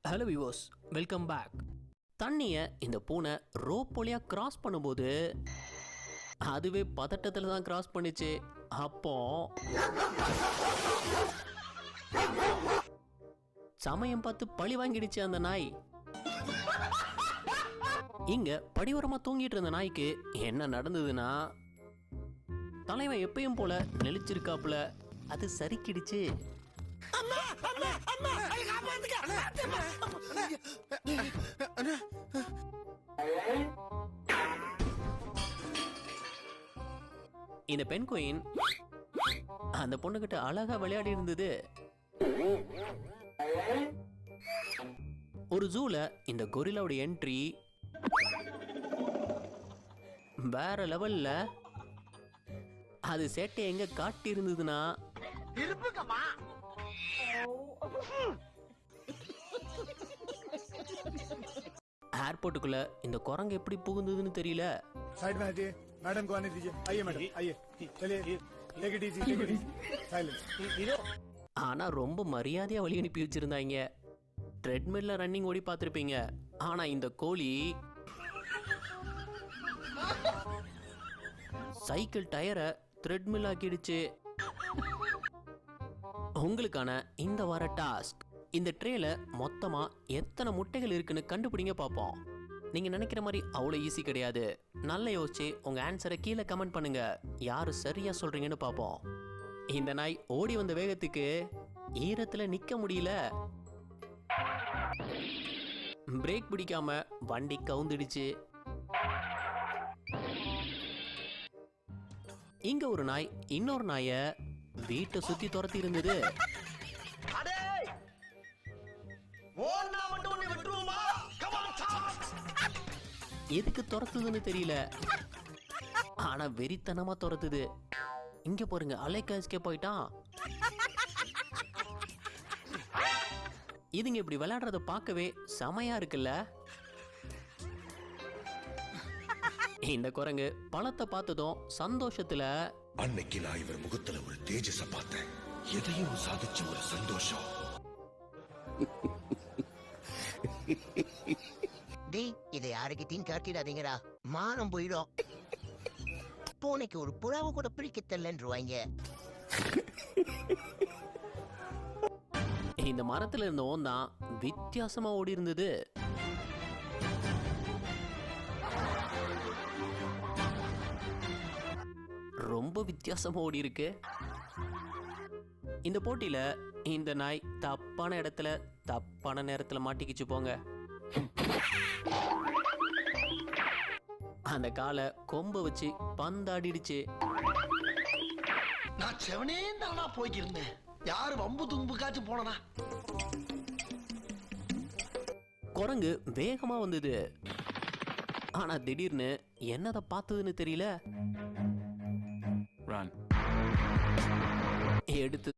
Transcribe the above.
Hello viewers, welcome back. தண்ணியை இந்த பூனை ரோப் வழியாக கிராஸ் பண்ணும்போது அதுவே பதட்டத்தில் தான் கிராஸ் பண்ணிச்சு. அப்போ சமயம் பார்த்து பழி வாங்கிடுச்சு அந்த நாய். இங்க படிவரமா தூங்கிட்டு இருந்த நாய்க்கு என்ன நடந்ததுன்னா, தலைவன் எப்பயும் போல நெளிச்சிருக்காப்புல அது சரிக்கிடுச்சு. இந்த பெண் குயின் அந்த பொண்ணுகிட்ட அழகா விளையாடி இருந்தது. ஒரு ஜூல இந்த கொரில்லாவோட என்ட்ரி வேற லெவல்ல. அது சேட்டை எங்க காட்டி இருந்ததுன்னா, ஏர்போர்ட்டுக்குள்ள இந்த குரங்கு எப்படி புகுந்ததுன்னு தெரியல. साइड में हटिए, मैडम को आने दीजिए. आइए मैडम, आइए, चलिए, टेक इट इजी, साइलेंस. ஆனா ரொம்ப மரியாதையா வழி அனுப்பி வச்சிருந்தாங்க. ட்ரெட்மில்ல ரன்னிங் ஓடி பார்த்துருப்பீங்க. ஆனா இந்த கோழி சைக்கிள் டயரை த்ரெட்மில் ஆக்கிடுச்சு. உங்களுக்கான இந்த வார டாஸ்க், இந்த ட்ரேல மொத்தமா எத்தனை முட்டைகள் இருக்குன்னு கண்டுபிடிங்க பார்ப்போம். நீங்க நினைக்கிற மாதிரி அவ்வளோ ஈஸி கிடையாது. நல்லா யோசிச்சு உங்க ஆன்சரை கீழே கமெண்ட் பண்ணுங்க. யாரு சரியா சொல்றீங்கன்னு பார்ப்போம். இந்த நாய் ஓடி வந்த வேகத்துக்கு ஈரத்துல நிக்க முடியல. பிரேக் பிடிக்காம வண்டி கவுந்துடுச்சு. இங்க ஒரு நாய் இன்னொரு நாய வீட்டை சுத்தி துரத்தி இருந்தது. எதுக்கு துரத்துதுன்னு தெரியல, ஆனா வெறித்தனமா துரத்துது. இங்க பாருங்க, அலைக்காஸ்கே போயிட்டான். இதுங்க இப்படி விளையாடுறத பார்க்கவே செமையா இருக்குல்ல. இந்த குரங்கு பழத்தை பார்த்ததும் சந்தோஷத்துல, அன்னைக்கு நான் இவர் முகத்துல ஒரு தேஜஸ பார்த்தேன், எதையும் சாதிச்ச ஒரு சந்தோஷம். டேய், இதை யாருக்கிட்டையும் காட்டிடாதீங்கடா, மானம் போயிடும். பூனைக்கு ஒரு புறாவை கூட பிரிக்க தெரியலன்றுவாங்க. இந்த மரத்துல இருந்த ஓந்தான் வித்தியாசமா ஓடி இருந்தது. ரொம்ப வித்தியாசமா ஓடி இருக்கு. இந்த போட்டியில இந்த நாய் தப்பான இடத்துல தப்பான நேரத்துல மாட்டிக்கிச்சு போங்க. அந்த காலை கொம்ப வச்சு பந்தாடிடுச்சு. நான் செவனே தானா போய்க்கு இருந்தேன். யாரு வம்பு தும்புக்காச்சும் போனா. குரங்கு வேகமா வந்தது. ஆனா திடீர்னு என்னத பார்த்ததுன்னு தெரியல. எடுத்து